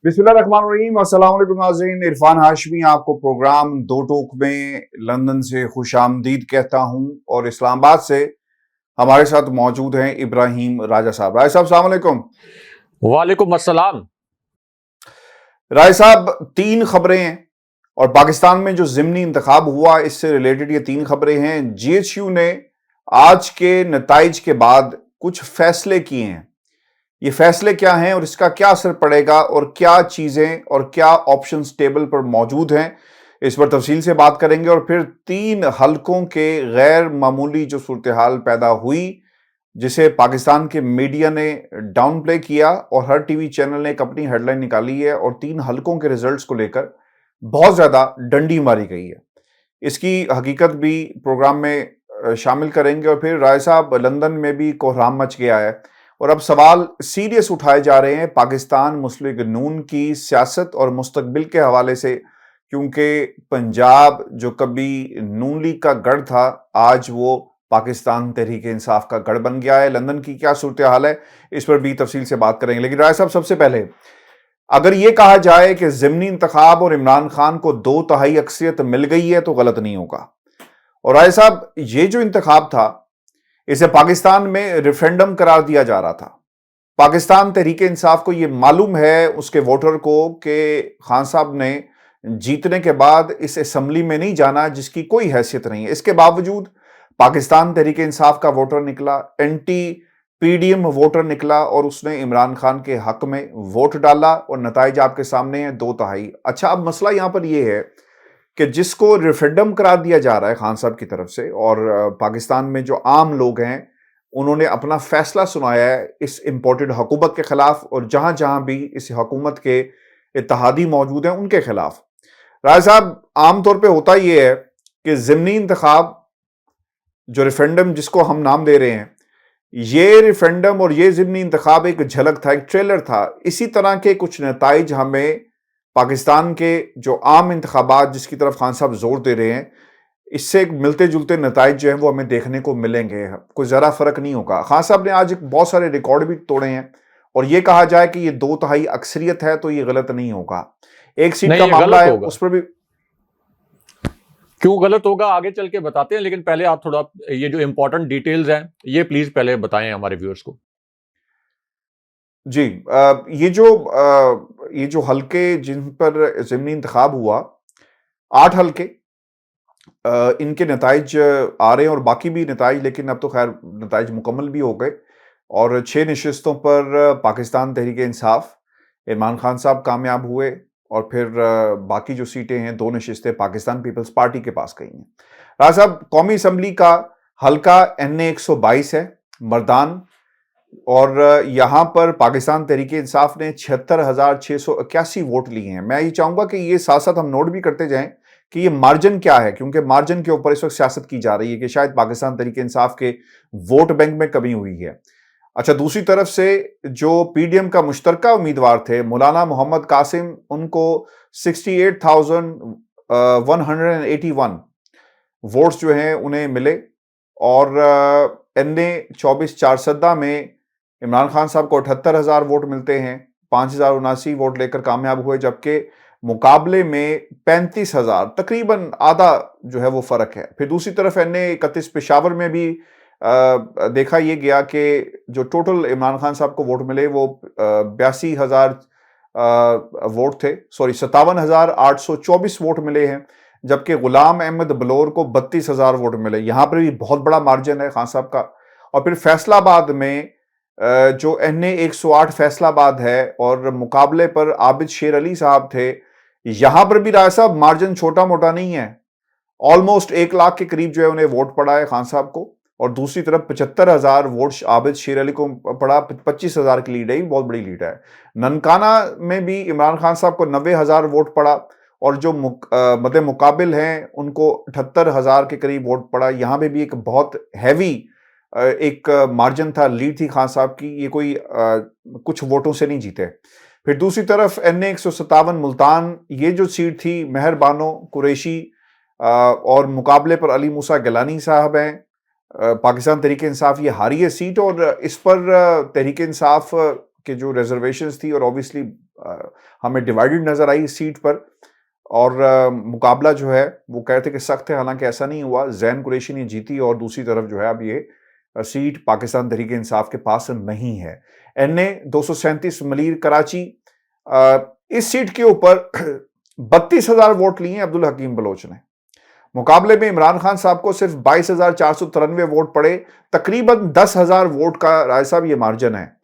बिस्मिल्लाहिर्रहमानिर्रहीम। अस्सलाम वालेकुम नाज़रीन, इरफान हाशमी आपको प्रोग्राम दो टोक में लंदन से खुशामदीद कहता हूं और इस्लामाबाद से हमारे साथ मौजूद हैं इब्राहिम राजा साहब। राय साहब अस्सलाम वालेकुम। वालेकुम अस्सलाम। राय साहब, तीन खबरें हैं और पाकिस्तान में जो ज़िमनी इंतखाब हुआ इससे रिलेटेड ये तीन खबरें हैं। जीएचयू ने आज के नताइज के बाद कुछ फैसले किए हैं। ये फैसले क्या हैं और इसका क्या असर पड़ेगा और क्या चीजें और क्या ऑप्शंस टेबल पर मौजूद हैं, इस पर तफसील से बात करेंगे। और फिर तीन हलकों के गैर मामूली जो सूरत हाल पैदा हुई जिसे पाकिस्तान के मीडिया ने डाउन प्ले किया और हर टीवी चैनल ने एक अपनी हेडलाइन निकाली है और तीन हलकों के रिजल्ट्स को लेकर बहुत ज्यादा डंडी मारी गई है। इसकी हकीकत भी प्रोग्राम में शामिल करेंगे। और फिर राय साहब, लंदन में भी कोहराम मच गया है और अब सवाल सीरियस उठाए जा रहे हैं पाकिस्तान मुस्लिम लीग नून की सियासत और मुस्तकबिल के हवाले से, क्योंकि पंजाब जो कभी नून लीग का गढ़ था आज वो पाकिस्तान तहरीक इंसाफ का गढ़ बन गया है। लंदन की क्या सूरत हाल है, इस पर भी तफसील से बात करेंगे। लेकिन राय साहब, सबसे पहले अगर यह कहा जाए कि ज़िमनी इंतखाब और इमरान खान को 2/3 अक्सरियत मिल गई है तो गलत नहीं होगा। और राय साहब, ये जो इंतखाब था इसे पाकिस्तान में रेफरेंडम करार दिया जा रहा था। पाकिस्तान तहरीक इंसाफ को यह मालूम है उसके वोटर को कि खान साहब ने जीतने के बाद इस असेंबली में नहीं जाना जिसकी कोई हैसियत नहीं है। इसके बावजूद पाकिस्तान तहरीक इंसाफ का वोटर निकला, एंटी पीडीएम वोटर निकला और उसने इमरान खान के हक में वोट डाला और नताइज आपके सामने हैं 2/3। अच्छा, अब मसला यहां पर यह है कि जिसको रेफरेंडम करार दिया जा रहा है खान साहब की तरफ से, और पाकिस्तान में जो आम लोग हैं उन्होंने अपना फैसला सुनाया है इस इंपोर्टेड हुकूमत के खिलाफ और जहां जहां भी इस हुकूमत के इत्तेहादी मौजूद हैं उनके खिलाफ। राय साहब, आमतौर पे होता यह है कि ज़िमनी इंतखाब जो रेफरेंडम जिसको हम नाम दे रहे हैं, ये रेफरेंडम और ये ज़िमनी इंतखाब एक झलक था, एक ट्रेलर था। इसी तरह के कुछ नताइज हमें पाकिस्तान के जो आम इंतखाबात जिसकी तरफ खान साहब जोर दे रहे हैं, इससे मिलते जुलते नताइज जो हैं वो हमें देखने को मिलेंगे। कोई ज़रा फर्क नहीं होगा। खान साहब ने आज बहुत सारे रिकॉर्ड भी तोड़े हैं और ये कहा जाए कि ये 2/3 अक्सरियत है तो ये गलत नहीं होगा। एक सीट का मामला है, उस पर भी क्यों गलत होगा आगे चल के बताते हैं, लेकिन पहले आप थोड़ा ये जो इंपॉर्टेंट डिटेल्स हैं ये प्लीज पहले बताएं हमारे व्यूअर्स को। जी, ये जो हलके जिन पर ज़िमनी इंतखाब हुआ, 8 हलके, इनके नताइज आ रहे हैं और बाकी भी नताइज, लेकिन अब तो खैर नताइज मुकम्मल भी हो गए और 6 नशिस्तों पर पाकिस्तान तहरीक इंसाफ इमरान खान साहब कामयाब हुए और फिर बाकी जो सीटें हैं 2 नशिस्तें पाकिस्तान पीपल्स पार्टी के पास गई हैं। राज साहब, कौमी असम्बली का हलका NA 122 है मर्दान, और यहां पर पाकिस्तान तहरीक इंसाफ ने 76,681 वोट लिए हैं। मैं ये चाहूंगा कि ये साथ साथ हम नोट भी करते जाएं कि ये मार्जिन क्या है, क्योंकि मार्जिन के ऊपर इस वक्त सियासत की जा रही है कि शायद पाकिस्तान तहरीक इंसाफ के वोट बैंक में कमी हुई है। अच्छा, दूसरी तरफ से जो पीडीएम का मुश्तरका उम्मीदवार थे मौलाना मोहम्मद कासिम, उनको 68,181 वोट्स जो हैं उन्हें मिले और NA 24 चारसदा में इमरान खान साहब को 78,000 वोट मिलते हैं, 5,079 वोट लेकर कामयाब हुए, जबकि मुकाबले में 35,000, तकरीबन आधा जो है वो फर्क है। फिर दूसरी तरफ NA 31 पेशावर में भी देखा यह गया कि जो टोटल इमरान खान साहब को वोट मिले वो 82,000 वोट थे, 57,824 वोट मिले हैं, जबकि गुलाम अहमद बलोर को 32,000 वोट मिले। यहां पर भी बहुत बड़ा मार्जिन है खान साहब का। और फिर फैसलाबाद में जो NA 108 फैसलाबाद है और मुकाबले पर आबिद शेर अली साहब थे, यहां पर भी राय साहब मार्जिन छोटा मोटा नहीं है, ऑलमोस्ट 1 लाख के करीब जो है उन्हें वोट पड़ा है खान साहब को। और दूसरी तरफ 75,000 वोट आबिद शेर अली को पड़ा, 25,000 की लीड है, बहुत बड़ी लीड है। ननकाना में भी इमरान खान साहब को 90,000 वोट पड़ा और जो मदे मुकाबिल हैं उनको 78,000 के करीब वोट पड़ा। यहां पे भी एक बहुत हैवी एक मार्जिन था, लीड थी खान साहब की, ये कोई कुछ वोटों से नहीं जीते। फिर दूसरी तरफ NA 157 मुल्तान, ये जो सीट थी मेहर बानो कुरैशी और मुकाबले पर अली मूसा गिलानी साहब हैं, पाकिस्तान तहरीक इंसाफ ये हारी है सीट और इस पर तहरीक इंसाफ के जो रिजर्वेशंस थी और ऑब्वियसली हमें डिवाइडेड नजर आई इस सीट पर। और मुकाबला जो है वो कहते कि सख्त है, हालांकि ऐसा नहीं हुआ। जैन कुरैशी ने जीती और दूसरी तरफ जो है अब ये सीट पाकिस्तान तहरीक इंसाफ के पास नहीं है। NA 237 मलीर कराची, इस सीट के ऊपर 32,000 वोट लिए अब्दुल हकीम बलोच ने। मुकाबले में इमरान खान साहब को सिर्फ 22,493 वोट पड़े। तकरीबन 10,000 वोट का राय साहब ये मार्जिन है।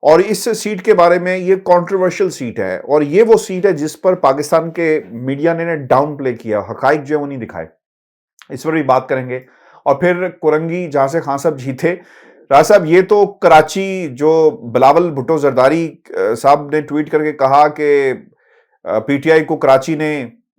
और इस सीट के बारे में ये कंट्रोवर्शियल सीट है और ये वो सीट है जिस पर पाकिस्तान के मीडिया ने डाउन प्ले किया, हकाइक जो है वो नहीं दिखाए। इस पर भी बात करेंगे। और फिर कुरंगी जहां से खान साहब जीते। राज साहब, ये तो कराची जो बिलावल भुट्टो जरदारी साहब ने ट्वीट करके कहा कि PTI को कराची ने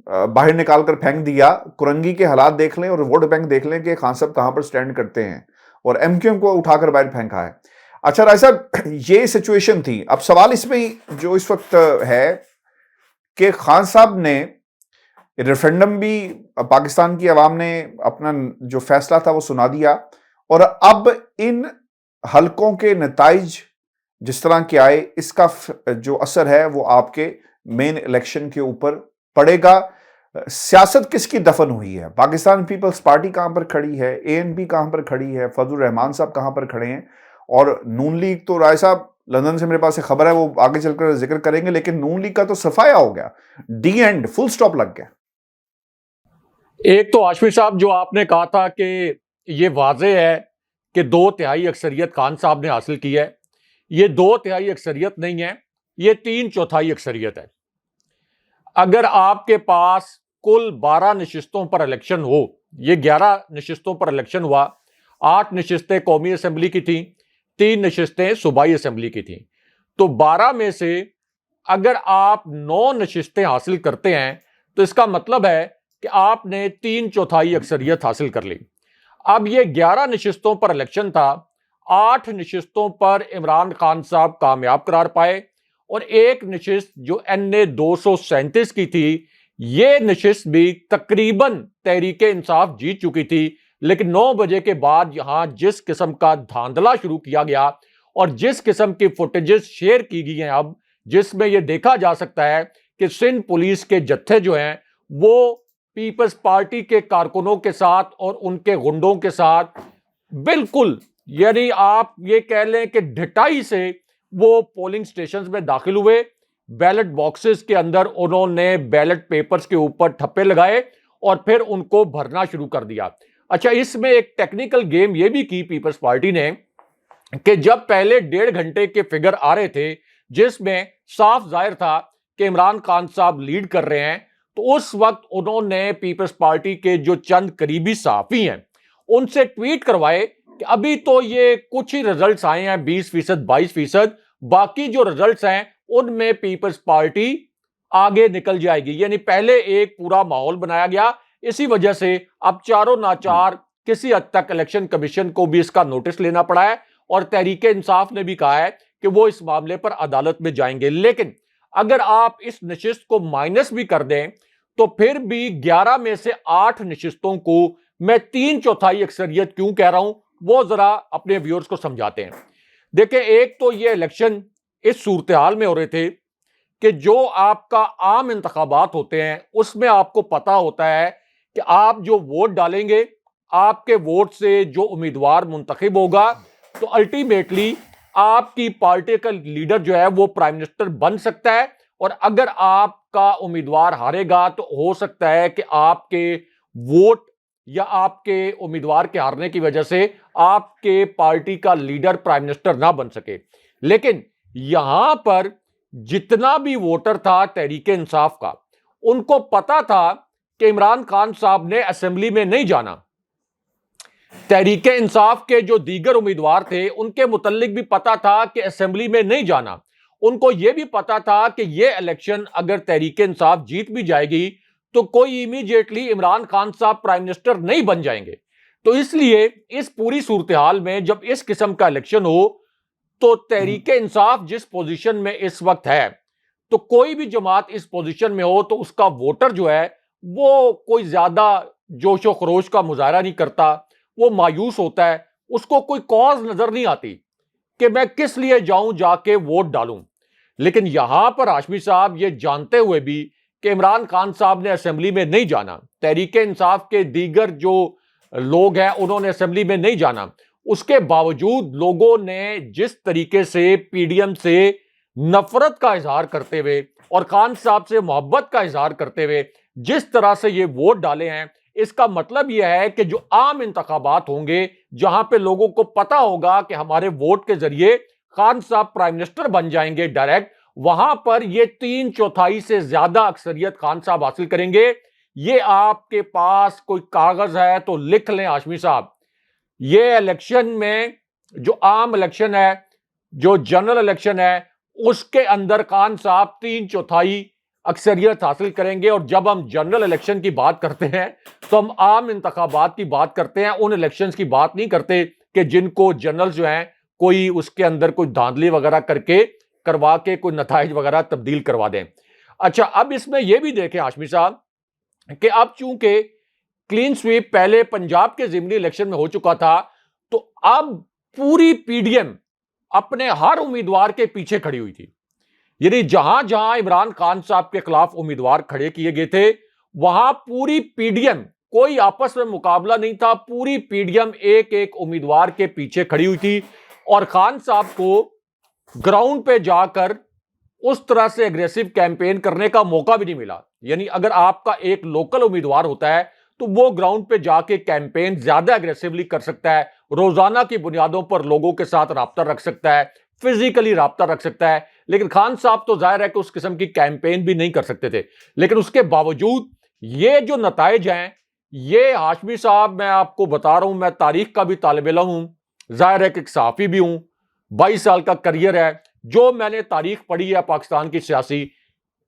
बाहर निकाल कर फेंक दिया। कुरंगी के हालात देख लें और वोट बैंक देख लें कि खान साहब कहां पर स्टैंड करते हैं, और MQM को उठाकर बाहर फेंका है। अच्छा राय साहब, ये सिचुएशन थी। अब सवाल इसमें जो इस वक्त है कि खान साहब ने रेफरेंडम भी, पाकिस्तान की आवाम ने अपना जो फैसला था वो सुना दिया, और अब इन हलकों के नताइज जिस तरह के आए, इसका जो असर है वो आपके मेन इलेक्शन के ऊपर पड़ेगा। सियासत किसकी दफन हुई है? पाकिस्तान पीपल्स पार्टी कहां पर खड़ी है? ANP कहां पर खड़ी है? फजलुर रहमान साहब कहां पर खड़े हैं? और नून लीग तो राय साहब लंदन से मेरे पास एक खबर है, वो आगे चलकर जिक्र करेंगे, लेकिन नून लीग का तो सफाया हो गया, डी एंड, फुल स्टॉप लग गया। एक तो हाशमी साहब जो आपने कहा था कि ये वाजे है कि 2/3 अक्सरियत खान साहब ने हासिल की है, ये 2/3 अक्सरियत नहीं है, ये 3/4 अक्सरियत है। अगर आपके पास कुल 12 नशिस्तों पर इलेक्शन हो, ये 11 नशिस्तों पर इलेक्शन हुआ, 8 नशिस्तें कौमी असेंबली की थी, 3 नशिस्तें सूबाई असेंबली की थी, तो 12 में से अगर आप 9 नशिस्तें हासिल करते हैं तो इसका मतलब है कि आपने 3/4 अक्सरियत हासिल कर ली। अब ये 11 नशिस्तों पर इलेक्शन था, 8 नशिस्तों पर इमरान खान साहब कामयाब करार पाए, और एक नशिस्त जो NA 237 की थी, ये नशिस्त भी तकरीबन तहरीक इंसाफ जीत चुकी थी। लेकिन 9 बजे के बाद यहां जिस किस्म का धांधला शुरू किया गया और जिस किस्म की फुटेजेस शेयर की गई हैं अब, जिसमें यह देखा जा सकता है कि सिंध पुलिस के जत्थे जो हैं वो पीपल्स पार्टी के कारकुनों के साथ और उनके गुंडों के साथ बिल्कुल, यानी आप ये कह लें कि ढिठाई से वो पोलिंग स्टेशंस में दाखिल हुए। बैलेट बॉक्सेस के अंदर उन्होंने बैलेट पेपर्स के ऊपर ठप्पे लगाए और फिर उनको भरना शुरू कर दिया। अच्छा, इसमें एक टेक्निकल गेम ये भी की पीपल्स पार्टी ने कि जब पहले 1.5 घंटे के फिगर आ रहे थे जिसमें साफ जाहिर था कि इमरान खान साहब लीड कर रहे हैं, तो उस वक्त उन्होंने पीपल्स पार्टी के जो चंद करीबी सहाफी हैं उनसे ट्वीट करवाए कि अभी तो ये कुछ ही रिजल्ट्स आए हैं, 20%, 22%, बाकी जो रिजल्ट्स हैं उनमें पीपल्स पार्टी आगे निकल जाएगी। यानी पहले एक पूरा माहौल बनाया गया। इसी वजह से अब चारों नाचार किसी हद तक इलेक्शन कमीशन को भी इसका नोटिस लेना पड़ा है, और तहरीक इंसाफ ने भी कहा है कि वो इस मामले पर अदालत में जाएंगे। लेकिन अगर आप इस नशिस्त को माइनस भी कर दें तो फिर भी 11 में से 8 नशिस्तों को मैं 3/4 अक्सरियत क्यों कह रहा हूं, वो जरा अपने व्यूअर्स को समझाते हैं। देखिए, एक तो ये इलेक्शन इस सूरत हाल में हो रहे थे कि जो आपका आम इंतखाबात होते हैं उसमें आपको पता होता है कि आप जो वोट डालेंगे, आपके वोट से जो उम्मीदवार मुंतखब होगा, तो अल्टीमेटली आपकी पार्टी का लीडर जो है वो प्राइम मिनिस्टर बन सकता है, और अगर आपका उम्मीदवार हारेगा तो हो सकता है कि आपके वोट या आपके उम्मीदवार के हारने की वजह से आपके पार्टी का लीडर प्राइम मिनिस्टर ना बन सके। लेकिन यहां पर जितना भी वोटर था तहरीक इंसाफ का, उनको पता था कि इमरान खान साहब ने असेंबली में नहीं जाना। तहरीक इंसाफ के जो दीगर उम्मीदवार थे उनके मुतल्लिक भी पता था कि असेंबली में नहीं जाना। उनको यह भी पता था कि यह इलेक्शन अगर तहरीक इंसाफ जीत भी जाएगी तो कोई इमीडिएटली इमरान खान साहब प्राइम मिनिस्टर नहीं बन जाएंगे। तो इसलिए इस पूरी सूरत हाल में जब इस किस्म का इलेक्शन हो तो तहरीक इंसाफ जिस पोजीशन में इस वक्त है, तो कोई भी जमात इस पोजीशन में हो तो उसका वोटर जो है वो कोई ज्यादा जोशो खरोश का मुजाहरा नहीं करता, वो मायूस होता है, उसको कोई कॉज नजर नहीं आती कि मैं किस लिए जाऊं जाके वोट डालूं। लेकिन यहां पर हाशमी साहब ये जानते हुए भी कि इमरान खान साहब ने असेंबली में नहीं जाना, तहरीके इंसाफ के दीगर जो लोग हैं उन्होंने असेंबली में नहीं जाना, उसके बावजूद लोगों ने जिस तरीके से पीडीएम से नफरत का इजहार करते हुए और खान साहब से मोहब्बत का इजहार करते हुए जिस तरह से ये वोट डाले हैं, इसका मतलब यह है कि जो आम इंतखाबात होंगे जहां पे लोगों को पता होगा कि हमारे वोट के जरिए खान साहब प्राइम मिनिस्टर बन जाएंगे डायरेक्ट, वहां पर ये 3/4 से ज्यादा अक्सरियत खान साहब हासिल करेंगे। ये आपके पास कोई कागज है तो लिख लें हाशमी साहब, ये इलेक्शन में जो आम इलेक्शन है, जो जनरल इलेक्शन है, उसके अंदर खान साहब 3/4 अक्सरियत हासिल करेंगे। और जब हम जनरल इलेक्शन की बात करते हैं तो हम आम इंतखाबात की बात करते हैं, उन इलेक्शंस की बात नहीं करते कि जिनको जनरल जो हैं कोई उसके अंदर कोई धांधली वगैरह करके करवा के कोई नताइज वगैरह तब्दील करवा दें। अच्छा, अब इसमें यह भी देखें हाशमी साहब कि अब चूंकि क्लीन स्वीप पहले पंजाब के ज़िमनी इलेक्शन में हो चुका था, तो अब पूरी पीडीएम अपने हर उम्मीदवार के पीछे खड़ी हुई थी। यानी जहां जहां इमरान खान साहब के खिलाफ उम्मीदवार खड़े किए गए थे, वहां पूरी पीडीएम, कोई आपस में मुकाबला नहीं था, पूरी पीडीएम एक एक उम्मीदवार के पीछे खड़ी हुई थी। और खान साहब को ग्राउंड पे जाकर उस तरह से एग्रेसिव कैंपेन करने का मौका भी नहीं मिला। यानी अगर आपका एक लोकल उम्मीदवार होता है तो वो ग्राउंड पे जाके कैंपेन ज्यादा एग्रेसिवली कर सकता है, रोजाना की बुनियादों पर लोगों के साथ राब्ता रख सकता है, फिजिकली राब्ता रख सकता है। लेकिन खान साहब तो जाहिर है कि उस किस्म की कैंपेन भी नहीं कर सकते थे। लेकिन उसके बावजूद ये जो नताइज हैं, ये हाशमी साहब मैं आपको बता रहा हूं, मैं तारीख का भी तालिब इल्म हूं, जाहिर है कि एक सहाफी भी हूं, 22 साल का करियर है, जो मैंने तारीख पढ़ी है पाकिस्तान की सियासी,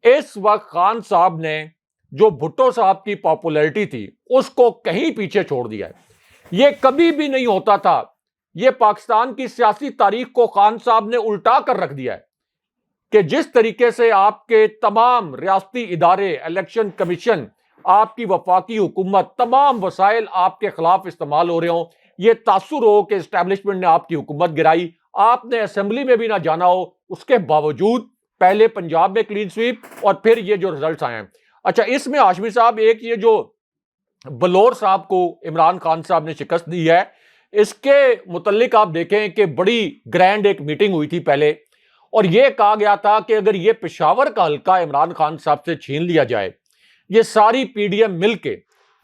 इस वक्त खान साहब ने जो भुट्टो साहब की पॉपुलैरिटी थी उसको कहीं पीछे छोड़ दिया है। यह कभी भी नहीं होता था। यह पाकिस्तान की सियासी तारीख को खान साहब ने उल्टा कर रख दिया है कि जिस तरीके से आपके तमाम रियासती इदारे, इलेक्शन कमीशन, आपकी वफाकी हुकूमत, तमाम वसाइल आपके खिलाफ इस्तेमाल हो रहे हों, यह तासुर हो कि एस्टैब्लिशमेंट ने आपकी हुकूमत गिराई, आपने असेंबली में भी ना जाना हो, उसके बावजूद पहले पंजाब में क्लीन स्वीप और फिर ये जो रिजल्ट आए हैं। अच्छा, इसमें हाशमी साहब एक ये जो बलोर साहब को इमरान खान साहब ने शिकस्त दी है, इसके मुतल्लिक आप देखें कि बड़ी ग्रैंड एक मीटिंग हुई थी पहले, और यह कहा गया था कि अगर ये पेशावर का हल्का इमरान खान साहब से छीन लिया जाए, ये सारी पीडीएम मिलके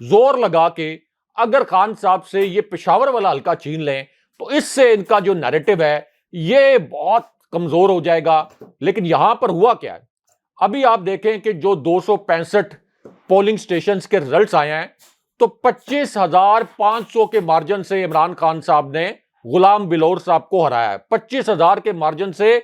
जोर लगा के अगर खान साहब से ये पेशावर वाला हल्का छीन लें तो इससे इनका जो नैरेटिव है ये बहुत कमजोर हो जाएगा। लेकिन यहां पर हुआ क्या है, अभी आप देखें कि जो 265 पोलिंग स्टेशंस के रिजल्ट्स आए हैं, तो 25,500 के मार्जिन से इमरान खान साहब ने गुलाम बिलोर साहब को हराया है। 25,000 के मार्जिन से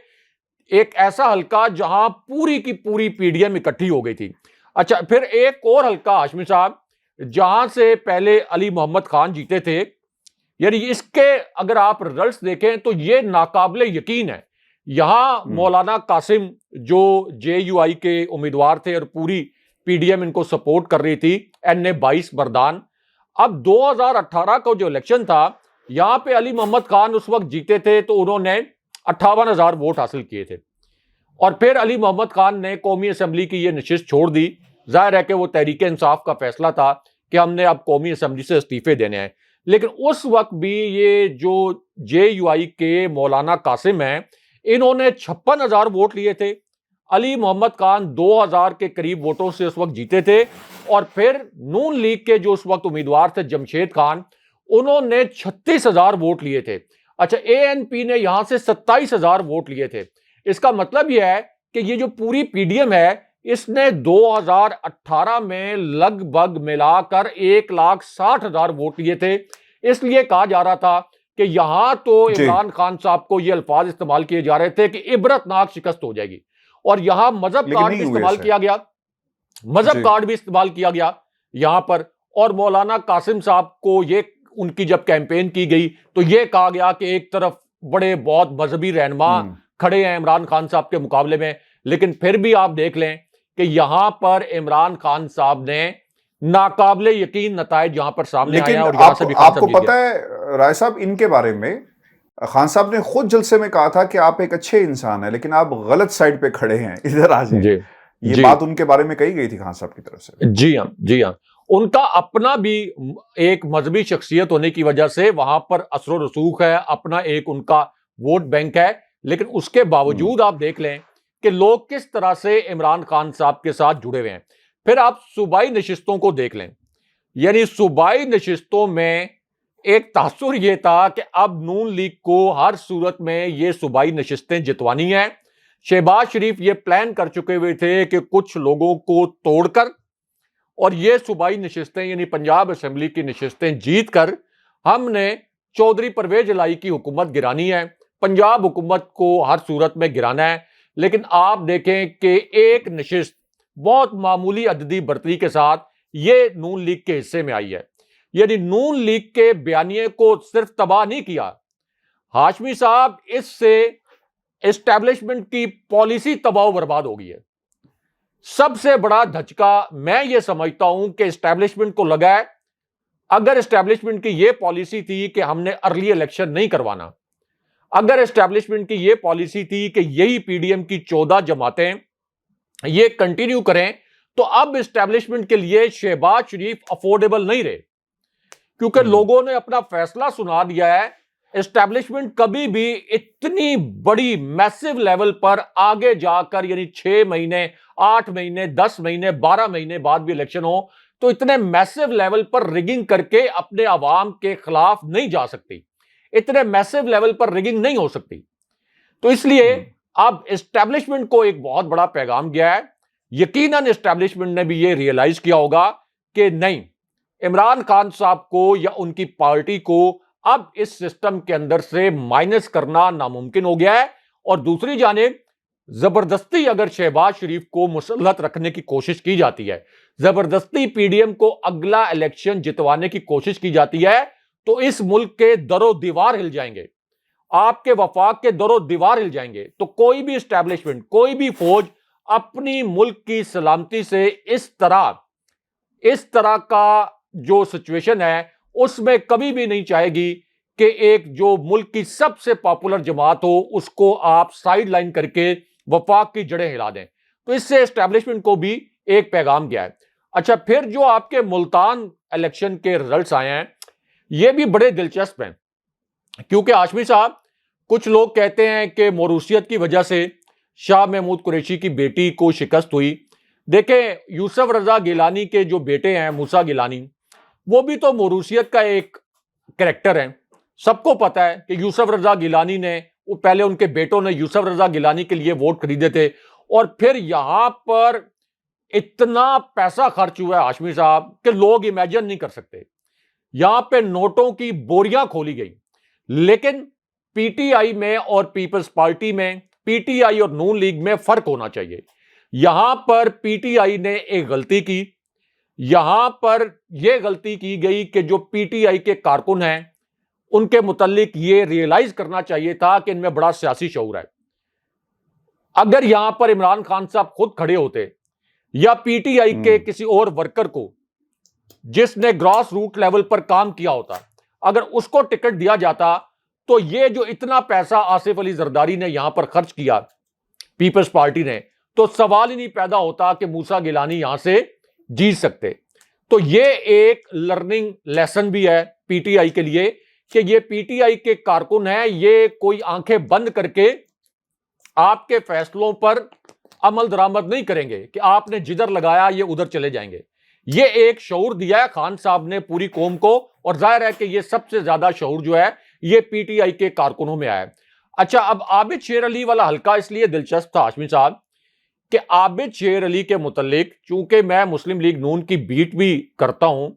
एक ऐसा हल्का जहां पूरी की पूरी पीडीएम इकट्ठी हो गई थी। अच्छा, फिर एक और हल्का हाशमी साहब जहां से पहले अली मोहम्मद खान जीते थे, यानी इसके अगर आप रिजल्ट्स देखें तो ये नाकाबिले यकीन है, यहां मौलाना कासिम जो जेयूआई के उम्मीदवार थे और पूरी पीडीएम इनको सपोर्ट कर रही थी, NA 22 बरदान। अब 2018 का जो इलेक्शन था, यहां पे अली मोहम्मद खान उस वक्त जीते थे तो उन्होंने 58,000 वोट हासिल किए थे, और फिर अली मोहम्मद खान ने कौमी असेंबली की ये नशिस्त छोड़ दी। जाहिर है कि वो तहरीके इंसाफ का फैसला था कि हमने अब कौमी असेंबली से इस्तीफे देने हैं। लेकिन उस वक्त भी ये जो जेयूआई के मौलाना कासिम हैं, इन्होंने 56,000 वोट लिए थे। अली मोहम्मद खान 2,000 के करीब वोटों से उस वक्त जीते थे, और फिर नून लीग के जो उस वक्त उम्मीदवार थे जमशेद खान, उन्होंने 36,000 वोट लिए थे। अच्छा, ANP ने यहां से 27,000 वोट लिए थे। इसका मतलब यह है कि ये जो पूरी पीडीएम है, इसने 2018 में लगभग मिलाकर 1,60,000 वोट लिए थे। इसलिए कहा जा रहा था कि यहां तो इमरान खान साहब को ये अल्फाज इस्तेमाल किए जा रहे थे कि इबरतनाक शिकस्त हो जाएगी, और यहां मजहब कार्ड भी इस्तेमाल किया गया, मजहब कार्ड भी इस्तेमाल किया गया यहां पर। और मौलाना कासिम साहब को ये उनकी जब कैंपेन की गई तो ये कहा गया कि एक तरफ बड़े बहुत मजहबी रहनुमा खड़े हैं इमरान खान साहब के मुकाबले में। लेकिन फिर भी आप देख लें कि यहां पर इमरान खान साहब ने नाकाबिले यकीन नताइज यहां पर सामने आए हैं, और यहां से भी आपको पता है राय साहब, इनके बारे में खान साहब ने खुद जलसे में कहा था कि आप एक अच्छे इंसान हैं, लेकिन आप गलत साइड पे खड़े हैं, इधर आ जाइए। जी ये जी बात उनके बारे में कही गई थी खान साहब की तरफ से। जी हाँ, जी हाँ। उनका अपना भी एक मजहबी शख्सियत होने की वजह से वहां पर असर रसूख है, अपना एक उनका वोट बैंक है, लेकिन उसके बावजूद आप देख लें कि लोग किस तरह से इमरान खान साहब के साथ जुड़े हुए हैं। फिर आप सूबाई नशिस्तों को देख लें, यानी सूबाई नशिस्तों में एक तासुर यह था कि अब नून लीग को हर सूरत में ये सूबाई नशिस्तें जितवानी है। शहबाज शरीफ ये प्लान कर चुके हुए थे कि कुछ लोगों को तोड़कर और ये सूबाई नशिस्तें यानी पंजाब असेंबली की नशिस्तें जीत कर हमने चौधरी परवेज इलाही की हुकूमत गिरानी है, पंजाब हुकूमत को हर सूरत में गिराना है। लेकिन आप देखें कि एक नशिस्त बहुत मामूली अददी बढ़तरी के साथ ये नून लीग के हिस्से में आई है। यानी नून लीग के बयानिए को सिर्फ तबाह नहीं किया, हाशमी साहब इससे एस्टैब्लिशमेंट की पॉलिसी तबाह बर्बाद हो गई है। सबसे बड़ा धचका मैं ये समझता हूं कि एस्टैब्लिशमेंट को लगा है, अगर एस्टैब्लिशमेंट की यह पॉलिसी थी कि हमने अर्ली इलेक्शन नहीं करवाना, अगर एस्टैब्लिशमेंट की यह पॉलिसी थी कि यही पीडीएम की 14 जमातें ये कंटिन्यू करें, तो अब एस्टैब्लिशमेंट के लिए शहबाज शरीफ अफोर्डेबल नहीं रहे, क्योंकि लोगों ने अपना फैसला सुना दिया है। एस्टैब्लिशमेंट कभी भी इतनी बड़ी मैसिव लेवल पर आगे जाकर, यानी 6 महीने, 8 महीने, 10 महीने, 12 महीने बाद भी इलेक्शन हो, तो इतने मैसिव लेवल पर रिगिंग करके अपने अवाम के खिलाफ नहीं जा सकती, इतने मैसिव लेवल पर रिगिंग नहीं हो सकती। तो इसलिए अब एस्टैब्लिशमेंट को एक बहुत बड़ा पैगाम गया है। यकीनन एस्टैब्लिशमेंट ने भी ये रियलाइज किया होगा कि नहीं, इमरान खान साहब को या उनकी पार्टी को अब इस सिस्टम के अंदर से माइनस करना नामुमकिन हो गया है। और दूसरी जानिब जबरदस्ती अगर शहबाज शरीफ को मुसल्लत रखने की कोशिश की जाती है, जबरदस्ती पीडीएम को अगला इलेक्शन जितवाने की कोशिश की जाती है, तो इस मुल्क के दरो दीवार हिल जाएंगे, आपके वफाक के दरो दीवार हिल जाएंगे। तो कोई भी एस्टैब्लिशमेंट, कोई भी फौज अपनी मुल्क की सलामती से इस तरह का जो सिचुएशन है उसमें कभी भी नहीं चाहेगी कि एक जो मुल्क की सबसे पॉपुलर जमात हो उसको आप साइड लाइन करके वफाक की जड़ें हिला दें। तो इससे एस्टैब्लिशमेंट को भी एक पैगाम गया है। अच्छा, फिर जो आपके मुल्तान इलेक्शन के रिजल्ट्स आए हैं ये भी बड़े दिलचस्प हैं, क्योंकि हाशमी साहब, कुछ लोग कहते हैं कि मौरूसियत की वजह से शाह महमूद कुरैशी की बेटी को शिकस्त हुई। देखें, यूसुफ रजा गिलानी के जो बेटे हैं मूसा गिलानी, वो भी तो मौरूसियत का एक कैरेक्टर है। सबको पता है कि यूसुफ रजा गिलानी ने, वो पहले उनके बेटों ने यूसुफ रजा गिलानी के लिए वोट खरीदे थे, और फिर यहां पर इतना पैसा खर्च हुआ है हाशमी साहब कि लोग इमेजिन नहीं कर सकते। यहां पे नोटों की बोरियां खोली गई, लेकिन पीटीआई में और पीपल्स पार्टी में, पीटीआई और नून लीग में फर्क होना चाहिए। यहां पर पीटीआई ने एक गलती की, यहां पर यह गलती की गई कि जो पीटीआई के कारकुन हैं उनके मुतालिक यह रियलाइज करना चाहिए था कि इनमें बड़ा सियासी शऊर है। अगर यहां पर इमरान खान साहब खुद खड़े होते या पीटीआई के किसी और वर्कर को जिसने ग्रॉस रूट लेवल पर काम किया होता, अगर उसको टिकट दिया जाता, तो ये जो इतना पैसा आसिफ अली जरदारी ने यहां पर खर्च किया पीपल्स पार्टी ने, तो सवाल ही नहीं पैदा होता कि मूसा गिलानी यहां से जीत सकते। तो ये एक लर्निंग लेसन भी है पीटीआई के लिए कि ये पीटीआई के कारकुन हैं, ये कोई आंखें बंद करके आपके फैसलों पर अमल दरामद नहीं करेंगे कि आपने जिधर लगाया ये उधर चले जाएंगे। ये एक शऊर दिया है खान साहब ने पूरी कौम को, और जाहिर है कि ये सबसे ज्यादा शऊर जो है ये पीटीआई के कारकुनों में आया है। अच्छा, अब आबिद शेर अली वाला हल्का इसलिए दिलचस्प था हाशमी साहब कि आबिद शेर अली के मुतालिक, चूंकि मैं मुस्लिम लीग नून की बीट भी करता हूं,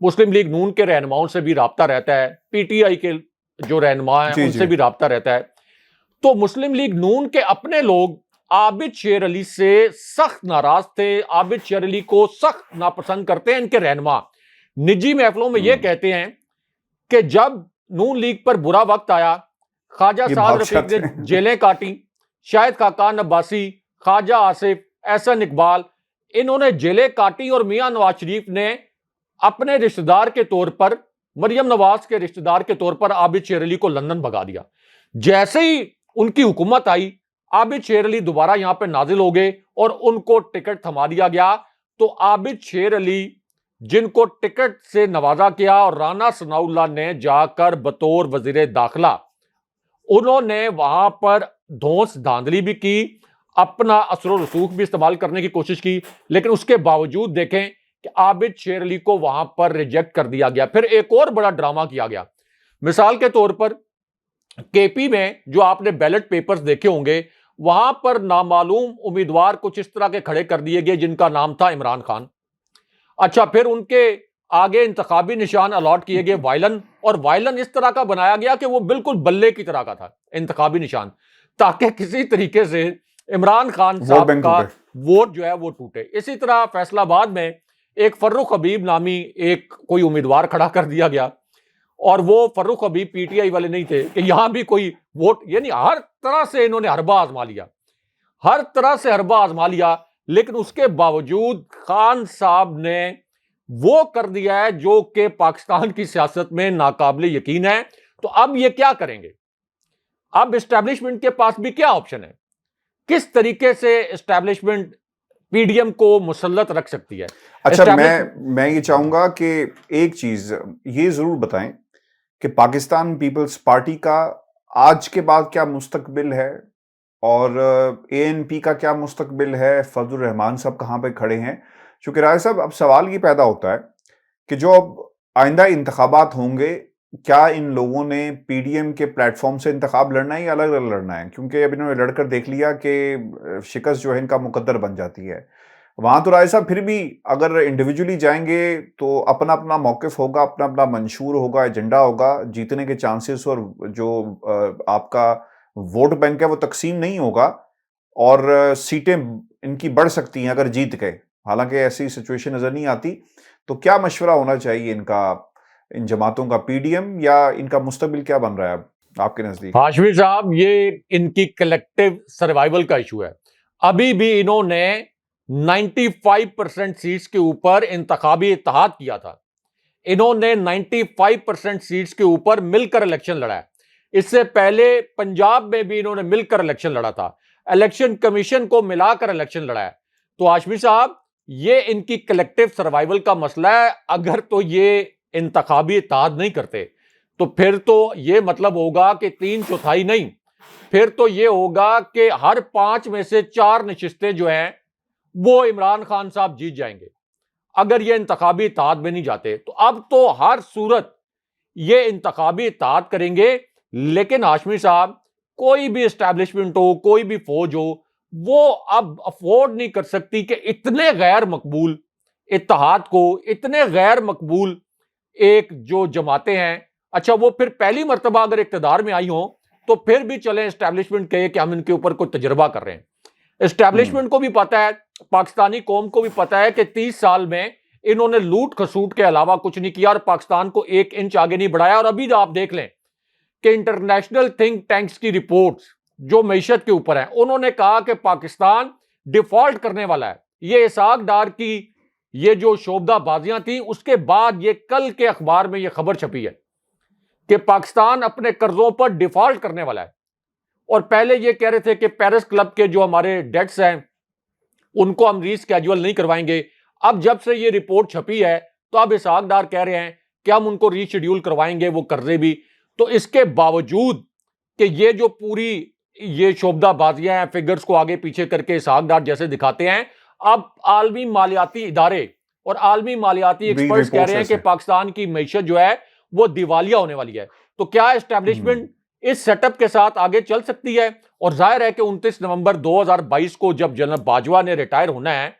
मुस्लिम लीग नून के रहनुमाओं से भी राब्ता रहता है, पीटीआई के जो रहनुमा हैं उनसे भी राब्ता रहता है, तो मुस्लिम लीग नून के अपने लोग आबिद शेर अली से सख्त नाराज थे, आबिद शेर अली को सख्त नापसंद करते हैं। इनके रहनुमा निजी महफिलों में यह कहते हैं कि जब नून लीग पर बुरा वक्त आया, ख्वाजा साद रफीक ने जेलें काटी, शाहिद खाकान अब्बासी, ख्वाजा आसिफ, एहसन इकबाल, इन्होंने जेलें काटी, और मियां नवाज शरीफ ने अपने रिश्तेदार के तौर पर, मरियम नवाज के रिश्तेदार के तौर पर आबिद शेर अली को लंदन भगा दिया। जैसे ही उनकी हुकूमत आई, आबिद शेर अली दोबारा यहां पे नाजिल हो गए और उनको टिकट थमा दिया गया। तो आबिद शेर अली जिनको टिकट से नवाजा किया और राना सनाउल्लाह ने जाकर बतौर वजीर दाखिला उन्होंने वहां पर धौंस धांधली भी की, अपना असर रसूख भी इस्तेमाल करने की कोशिश की, लेकिन उसके बावजूद देखें कि आबिद शेर अली को वहां पर रिजेक्ट कर दिया गया। फिर एक और बड़ा ड्रामा किया गया। मिसाल के तौर पर केपी में जो आपने बैलेट पेपर्स देखे होंगे, वहां पर नामालूम उम्मीदवार कुछ इस तरह के खड़े कर दिए गए जिनका नाम था इमरान खान। अच्छा, फिर उनके आगे इंतखाबी निशान अलॉट किए गए वायलन, और वायलन इस तरह का बनाया गया कि वो बिल्कुल बल्ले की तरह का था इंतखाबी निशान, ताकि किसी तरीके से इमरान खान साहब का वोट जो है वो टूटे। इसी तरह फैसलाबाद में एक फर्रुख हबीब नामी एक कोई उम्मीदवार खड़ा कर दिया गया, और वो फर्रुख हबीब पीटीआई वाले नहीं थे कि यहां भी कोई वोट, यानी हर तरह से इन्होंने हरबा आजमा लिया, हर तरह से हरबा आजमा लिया। लेकिन उसके बावजूद खान साहब ने वो कर दिया है जो कि पाकिस्तान की सियासत में नाकाबिले यकीन है। तो अब ये क्या करेंगे? अब एस्टैब्लिशमेंट के पास भी क्या ऑप्शन है? किस तरीके से एस्टैब्लिशमेंट पीडीएम को मुसल्लत रख सकती है? अच्छा, मैं ये चाहूंगा कि एक चीज ये जरूर बताएं कि पाकिस्तान पीपल्स पार्टी का आज के बाद क्या मुस्तकबिल है, और एएनपी का क्या मुस्तकबिल है, फजलुर रहमान साहब कहाँ पे खड़े हैं। क्योंकि राय साहब, अब सवाल ये पैदा होता है कि जो अब आइंदा इंतखाबात होंगे, क्या इन लोगों ने पीडीएम के प्लेटफॉर्म से इंतखाब लड़ना है या अलग अलग लड़ना है? क्योंकि अब इन्होंने लड़कर देख लिया कि शिकस्त जो है इनका मुकद्दर बन जाती है। वहां तो राय साहब फिर भी अगर इंडिविजुअली जाएंगे तो अपना अपना मौकिफ होगा, अपना अपना मंशूर होगा, एजेंडा होगा, जीतने के चांसेस और जो आपका वोट बैंक है वो तकसीम नहीं होगा, और सीटें इनकी बढ़ सकती हैं अगर जीत गए। हालांकि ऐसी सिचुएशन नजर नहीं आती। तो क्या मशवरा होना चाहिए इनका, इन जमातों का, पीडीएम, या इनका मुस्तकबिल क्या बन रहा है अब आपके नजदीक? हाशमी साहब, ये इनकी कलेक्टिव सर्वाइवल का इशू है। अभी भी इन्होंने 95% सीट्स के ऊपर इंतखाबी इत्तेहाद किया था। इन्होंने 95% सीट्स के ऊपर मिलकर इलेक्शन लड़ा है। इससे पहले पंजाब में भी इन्होंने मिलकर इलेक्शन लड़ा था, इलेक्शन कमीशन को मिलाकर इलेक्शन लड़ा है। तो हाशमी साहब, ये इनकी कलेक्टिव सर्वाइवल का मसला है। अगर तो ये इंतखाबी इत्तेहाद नहीं करते तो फिर तो ये मतलब होगा कि 3/4 नहीं, फिर तो ये होगा कि हर 5 में से 4 नशिस्तें जो हैं वो इमरान खान साहब जीत जाएंगे, अगर ये इंतखाबी इत्तेहाद में नहीं जाते। तो अब तो हर सूरत ये इंतखाबी इत्तेहाद करेंगे। लेकिन हाशमी साहब, कोई भी एस्टैब्लिशमेंट हो, कोई भी फौज हो, वो अब अफोर्ड नहीं कर सकती कि इतने गैर मकबूल इत्तेहाद को, इतने गैर मकबूल एक जो जमातें हैं, अच्छा वो फिर पहली मर्तबा अगर इक्तदार में आई हो तो फिर भी चले एस्टैब्लिशमेंट कहे कि हम इनके ऊपर कोई तजर्बा कर रहे हैं। एस्टैब्लिशमेंट को भी पता है, पाकिस्तानी कौम को भी पता है कि 30 साल में इन्होंने लूट खसूट के अलावा कुछ नहीं किया और पाकिस्तान को 1 इंच आगे नहीं बढ़ाया। और अभी आप देख लें कि इंटरनेशनल थिंक टैंक्स की रिपोर्ट्स जो मईशत के ऊपर है, उन्होंने कहा कि पाकिस्तान डिफॉल्ट करने वाला है। ये इसाक डार की ये जो शोबदाबाजियां थी, उसके बाद ये कल के अखबार में ये खबर छपी है कि पाकिस्तान अपने कर्जों पर डिफॉल्ट करने वाला है। और पहले ये कह रहे थे कि पेरिस क्लब के जो हमारे डेट्स हैं उनको हम रीस्केड्यूल नहीं करवाएंगे। अब जब से ये रिपोर्ट छपी है तो अब इसाक डार कह रहे हैं कि हम उनको रीशेड्यूल करवाएंगे, वो कर्जे भी। तो इसके बावजूद कि ये जो पूरी ये शोबदाबाजियां हैं, फिगर्स को आगे पीछे करके इसाक डार जैसे दिखाते हैं, अब आलमी मालियाती इदारे और आलमी मालियाती एक्सपर्ट्स कह रहे हैं कि पाकिस्तान की मईशत जो है वो दिवालिया होने वाली है। तो क्या एस्टैब्लिशमेंट इस सेटअप के साथ आगे चल सकती है? और जाहिर है कि 29 नवंबर 2022 को जब जनरल बाजवा ने रिटायर होना है,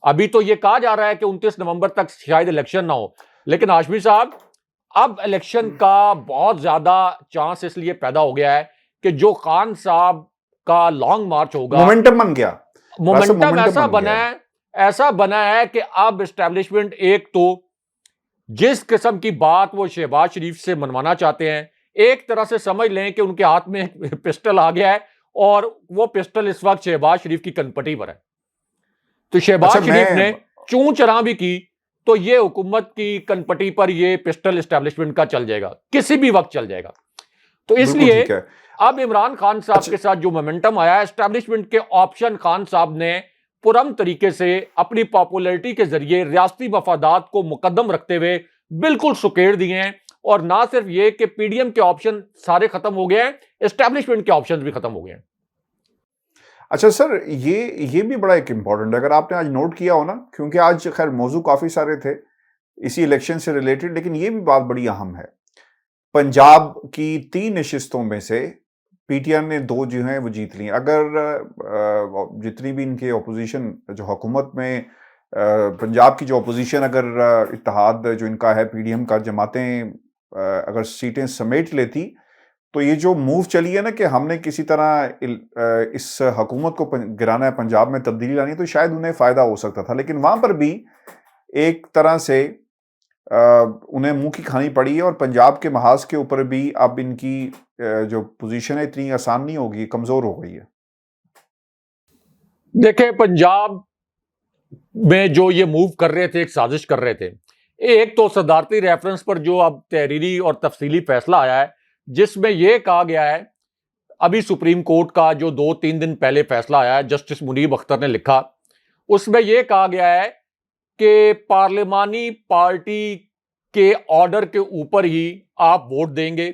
अभी तो यह कहा जा रहा है कि 29 नवंबर तक शायद इलेक्शन ना हो, लेकिन हाशमी साहब अब इलेक्शन का बहुत ज्यादा चांस इसलिए पैदा हो गया है कि जो खान साहब का लॉन्ग मार्च होगा, मोमेंटम बन गया, मोमेंटम ऐसा बना है कि अब एस्टैब्लिशमेंट एक तो जिस किस्म की बात वो शहबाज शरीफ से मनवाना चाहते हैं, एक तरह से समझ लें कि उनके हाथ में एक पिस्टल आ गया है और वो पिस्टल इस वक्त शहबाज शरीफ की कनपटी पर है। तो शहबाज शरीफ ने चूं चरा भी की तो ये हुकूमत की कनपटी पर ये पिस्टल एस्टैब्लिशमेंट का चल जाएगा, किसी भी वक्त चल जाएगा। तो बिल्कुल इसलिए ठीक है। अब इमरान खान साहब अच्छा, के साथ जो मोमेंटम आया, एस्टैब्लिशमेंट के ऑप्शन खान साहब ने पुरम तरीके से अपनी पॉपुलैरिटी के जरिए रियासती मफादात को मुकद्दम रखते हुए बिल्कुल सुकेड़ दिए हैं। और ना सिर्फ ये कि पीडीएम के ऑप्शन सारे खत्म हो गए हैं, एस्टैब्लिशमेंट के ऑप्शन भी खत्म हो गए हैं। अच्छा सर, ये भी बड़ा एक इम्पॉर्टेंट है, अगर आपने आज नोट किया हो ना, क्योंकि आज खैर मौजू काफ़ी सारे थे इसी इलेक्शन से रिलेटेड, लेकिन ये भी बात बड़ी अहम है। पंजाब की 3 नशिस्तों में से पीटीआर ने 2 जो हैं वो जीत ली। अगर जितनी भी इनके ऑपोजिशन जो हुकूमत में पंजाब की जो ऑपोजिशन, अगर इत्तेहाद जो इनका है पीडीएम का, जमातें अगर सीटें समेट लेती, तो ये जो मूव चली है ना कि हमने किसी तरह इस हुकूमत को गिराना है, पंजाब में तब्दीली लानी है, तो शायद उन्हें फ़ायदा हो सकता था। लेकिन वहाँ पर भी एक तरह से उन्हें मुंह की खानी पड़ी है, और पंजाब के महाज के ऊपर भी अब इनकी जो पोजीशन है इतनी आसान नहीं होगी, कमज़ोर हो गई है। देखें, पंजाब में जो ये मूव कर रहे थे, एक साजिश कर रहे थे। एक तो सदारती रेफरेंस पर जो अब तहरीरी और तफसीली फैसला आया है, जिसमें यह कहा गया है, अभी सुप्रीम कोर्ट का जो 2-3 दिन पहले फैसला आया है, जस्टिस मुनीब अख्तर ने लिखा, उसमें यह कहा गया है कि पार्लिमानी पार्टी के ऑर्डर के ऊपर ही आप वोट देंगे,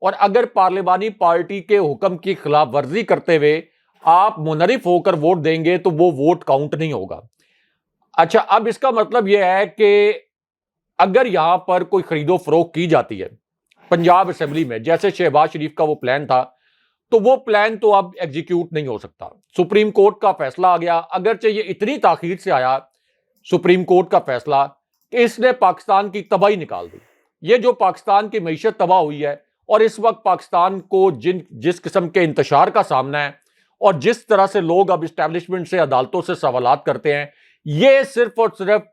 और अगर पार्लिमानी पार्टी के हुक्म की खिलाफ वर्जी करते हुए आप मुनरिफ होकर वोट देंगे तो वो वोट काउंट नहीं होगा। अच्छा, अब इसका मतलब यह है कि अगर यहां पर कोई खरीदो फरोख्त की जाती है पंजाब असेंबली में, जैसे शहबाज शरीफ का वो प्लान था, तो वो प्लान तो अब एग्जीक्यूट नहीं हो सकता। सुप्रीम कोर्ट का फैसला आ गया, अगरचे ये इतनी ताखीर से आया सुप्रीम कोर्ट का फैसला, कि इसने पाकिस्तान की तबाही निकाल दी। ये जो पाकिस्तान की मईशत तबाह हुई है, और इस वक्त पाकिस्तान को जिस किस्म के इंतशार का सामना है, और जिस तरह से लोग अब इस्टेब्लिशमेंट से, अदालतों से सवालात करते हैं, ये सिर्फ और सिर्फ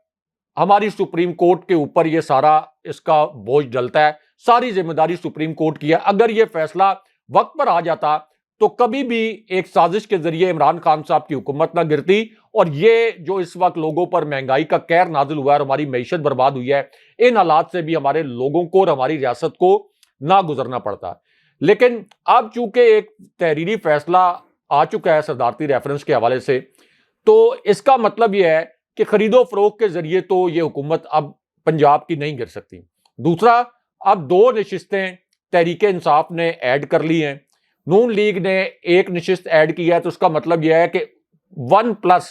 हमारी सुप्रीम कोर्ट के ऊपर ये सारा इसका बोझ डलता है। सारी जिम्मेदारी सुप्रीम कोर्ट की है। अगर ये फैसला वक्त पर आ जाता तो कभी भी एक साजिश के जरिए इमरान खान साहब की हुकूमत ना गिरती, और ये जो इस वक्त लोगों पर महंगाई का कहर नाजिल हुआ है और हमारी मईशत बर्बाद हुई है, इन हालात से भी हमारे लोगों को और हमारी रियासत को ना गुजरना पड़ता। लेकिन अब चूंकि एक तहरीरी फैसला आ चुका है सदारती रेफरेंस के हवाले से, तो इसका मतलब यह है कि खरीदो फरोख्त के जरिए तो यह हुकूमत अब पंजाब की नहीं गिर सकती। दूसरा, अब 2 नशिस्तें तहरीके इंसाफ ने ऐड कर ली हैं, नून लीग ने 1 नशिस्त ऐड की है, तो उसका मतलब यह है कि 1+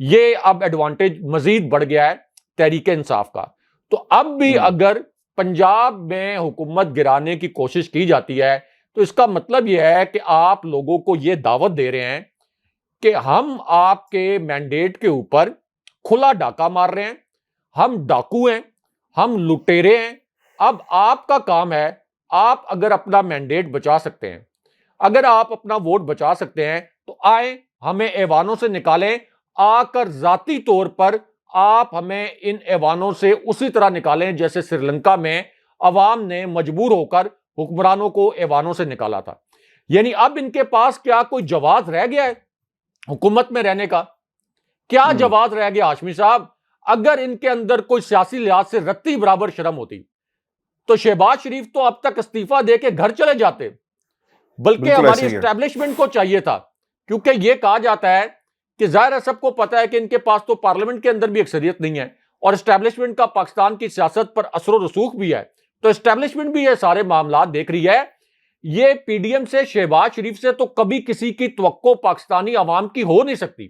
ये अब एडवांटेज मजीद बढ़ गया है तहरीके इंसाफ का। तो अब भी अगर पंजाब में हुकूमत गिराने की कोशिश की जाती है, तो इसका मतलब यह है कि आप लोगों को यह दावत दे रहे हैं कि हम आपके मैंडेट के ऊपर खुला डाका मार रहे हैं, हम डाकू हैं, हम लुटेरे हैं। अब आपका काम है, आप अगर अपना मैंडेट बचा सकते हैं, अगर आप अपना वोट बचा सकते हैं, तो आए, हमें ऐवानों से निकालें, आकर जाती तौर पर आप हमें इन ऐवानों से उसी तरह निकालें जैसे श्रीलंका में अवाम ने मजबूर होकर हुक्मरानों को ऐवानों से निकाला था। यानी अब इनके पास क्या कोई जवाब रह गया है हुकूमत में रहने का? क्या जवाब रह गया हाशमी साहब? अगर इनके अंदर कोई सियासी लिहाज से रत्ती बराबर शर्म होती, तो शहबाज शरीफ तो अब तक इस्तीफा देके घर चले जाते। बल्कि हमारी एस्टैब्लिशमेंट को चाहिए था, क्योंकि यह कहा जाता है कि जाहिर है, सबको पता है कि इनके पास तो पार्लियामेंट के अंदर भी अक्सरियत नहीं है, और एस्टैब्लिशमेंट का पाकिस्तान की सियासत पर असर और रसूख भी है। तो एस्टैब्लिशमेंट भी ये सारे मामला देख रही है। ये पीडीएम से, शहबाज शरीफ से तो कभी किसी की तवक्को पाकिस्तानी अवाम की हो नहीं सकती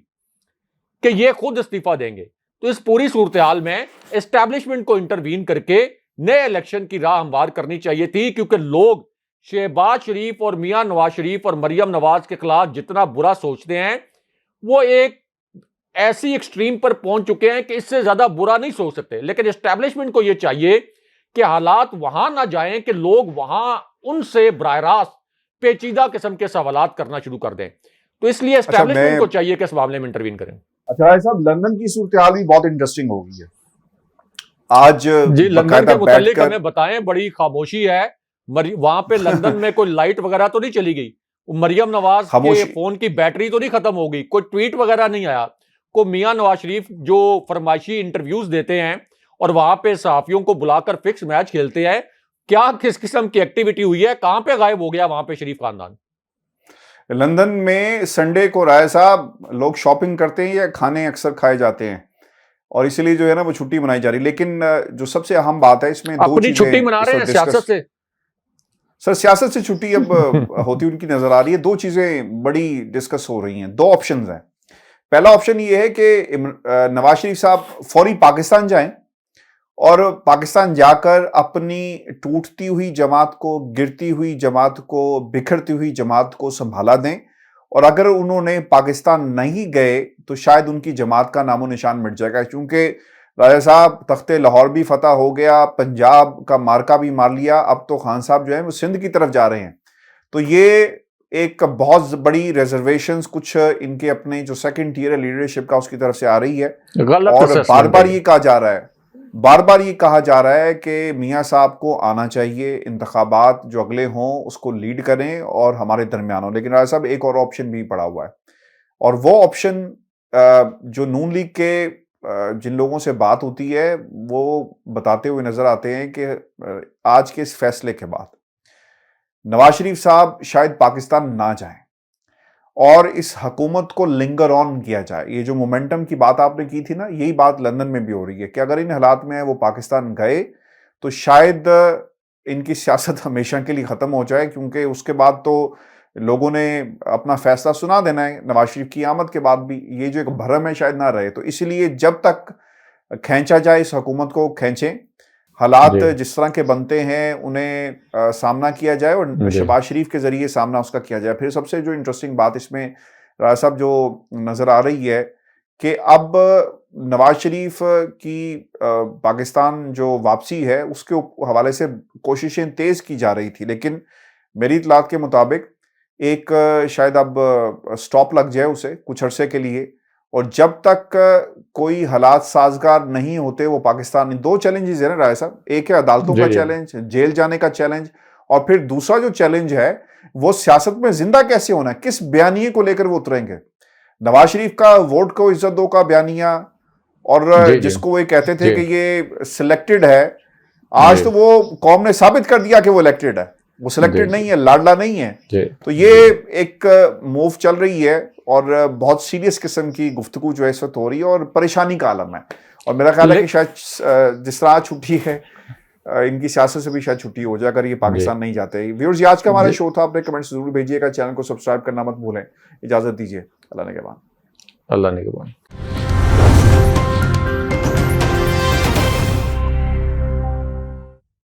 कि ये खुद इस्तीफा देंगे। तो इस पूरी सूरत हाल में एस्टैब्लिशमेंट को इंटरवीन करके नए इलेक्शन की राह हमवार करनी चाहिए थी, क्योंकि लोग शहबाज शरीफ और मियां नवाज शरीफ और मरियम नवाज के खिलाफ जितना बुरा सोचते हैं, वो एक ऐसी एक्सट्रीम पर पहुंच चुके हैं कि इससे ज्यादा बुरा नहीं सोच सकते। लेकिन एस्टैब्लिशमेंट को यह चाहिए कि हालात वहां ना जाएं कि लोग वहां उनसे बराह रास्त पेचीदा किस्म के सवालात करना शुरू कर दें। तो इसलिए एस्टैब्लिशमेंट को चाहिए कि इस मामले में इंटरवीन करें। अच्छा भाई साहब, लंदन की सूरत हाल भी बहुत इंटरेस्टिंग हो गई है आज जी। लंदन के मुतालिक हमें बताएं, बड़ी खामोशी है वहां पे। लंदन में कोई लाइट वगैरह तो नहीं चली गई? मरियम नवाज के फोन की बैटरी तो नहीं खत्म हो गई? कोई ट्वीट वगैरह नहीं आया? को मियां नवाज शरीफ जो फरमाइशी इंटरव्यूज देते हैं और वहां पे सहाफियों को बुलाकर फिक्स मैच खेलते हैं, क्या किस किस्म की एक्टिविटी हुई है, कहां पे गायब हो गया वहां पे शरीफ खानदान? लंदन में संडे को राय साहब लोग शॉपिंग करते हैं या खाने अक्सर खाए जाते हैं, और इसीलिए जो है ना वो छुट्टी मनाई जा रही है। लेकिन जो सबसे अहम बात है इसमें, दो अपनी छुट्टी चीजें मना इस रहे वक्त हैं सियासत डिस्कस। से। सर सियासत से छुट्टी अब होती उनकी नजर आ रही है। दो चीजें बड़ी डिस्कस हो रही हैं, दो ऑप्शंस हैं। पहला ऑप्शन ये है कि नवाज शरीफ साहब फौरी पाकिस्तान जाएं और पाकिस्तान जाकर अपनी टूटती हुई जमात को, गिरती हुई जमात को, बिखरती हुई जमात को संभाला दें। और अगर उन्होंने पाकिस्तान नहीं गए तो शायद उनकी जमात का नामो निशान मिट जाएगा, क्योंकि राजा साहब तख्ते लाहौर भी फतह हो गया, पंजाब का मार्का भी मार लिया, अब तो खान साहब जो है वो सिंध की तरफ जा रहे हैं। तो ये एक बहुत बड़ी रिजर्वेशंस कुछ इनके अपने जो सेकंड टियर है लीडरशिप का उसकी तरफ से आ रही है। गलत और assessment बार बार है। ये कहा जा रहा है, बार बार ये कहा जा रहा है कि मियाँ साहब को आना चाहिए, इंतखाबात जो अगले हों उसको लीड करें और हमारे दरमियान हो। लेकिन राजा साहब एक और ऑप्शन भी पड़ा हुआ है, और वो ऑप्शन जो नून लीग के जिन लोगों से बात होती है वो बताते हुए नजर आते हैं कि आज के इस फैसले के बाद नवाज शरीफ साहब शायद पाकिस्तान ना जाएं और इस हुकूमत को लिंगर ऑन किया जाए। ये जो मोमेंटम की बात आपने की थी ना, यही बात लंदन में भी हो रही है कि अगर इन हालात में वो पाकिस्तान गए तो शायद इनकी सियासत हमेशा के लिए खत्म हो जाए, क्योंकि उसके बाद तो लोगों ने अपना फैसला सुना देना है। नवाज शरीफ की आमद के बाद भी ये जो एक भरम है शायद ना रहे। तो इसलिए जब तक खींचा जाए इस हुकूमत को खींचें, हालात जी। जिस तरह के बनते हैं उन्हें सामना किया जाए और जी। शहबाज शरीफ के जरिए सामना उसका किया जाए। फिर सबसे जो इंटरेस्टिंग बात इसमें राजा साहब जो नजर आ रही है कि अब नवाज शरीफ की पाकिस्तान जो वापसी है उसके हवाले से कोशिशें तेज की जा रही थी, लेकिन मेरी इतलात के मुताबिक एक शायद अब स्टॉप लग जाए उसे कुछ अरसे के लिए। और जब तक कोई हालात साजगार नहीं होते वो पाकिस्तान, दो चैलेंजेस है ना राय साहब, एक है अदालतों का चैलेंज, जेल जाने का चैलेंज, और फिर दूसरा जो चैलेंज है वो सियासत में जिंदा कैसे होना है, किस बयानिए को लेकर वो उतरेंगे। नवाज शरीफ का वोट को इज्जत दो का बयानिया, और जिसको वो कहते थे कि ये सिलेक्टेड है, आज तो वो कौम ने साबित कर दिया कि वो इलेक्टेड है, वो सिलेक्टेड नहीं है, लाडला नहीं है। तो ये एक मूव चल रही है और बहुत सीरियस किस्म की गुफ्तगू जो है इस वक्त हो रही है और परेशानी का आलम है। और मेरा ख्याल है कि शायद जिस तरह छुट्टी है इनकी सियासत से भी शायद छुट्टी हो जाए अगर ये पाकिस्तान नहीं जाते। व्यूअर्स, आज का हमारा शो था, अपने कमेंट्स जरूर भेजिएगा, चैनल को सब्सक्राइब करना मत भूलें। इजाजत दीजिए, अल्लाह ने के बाद।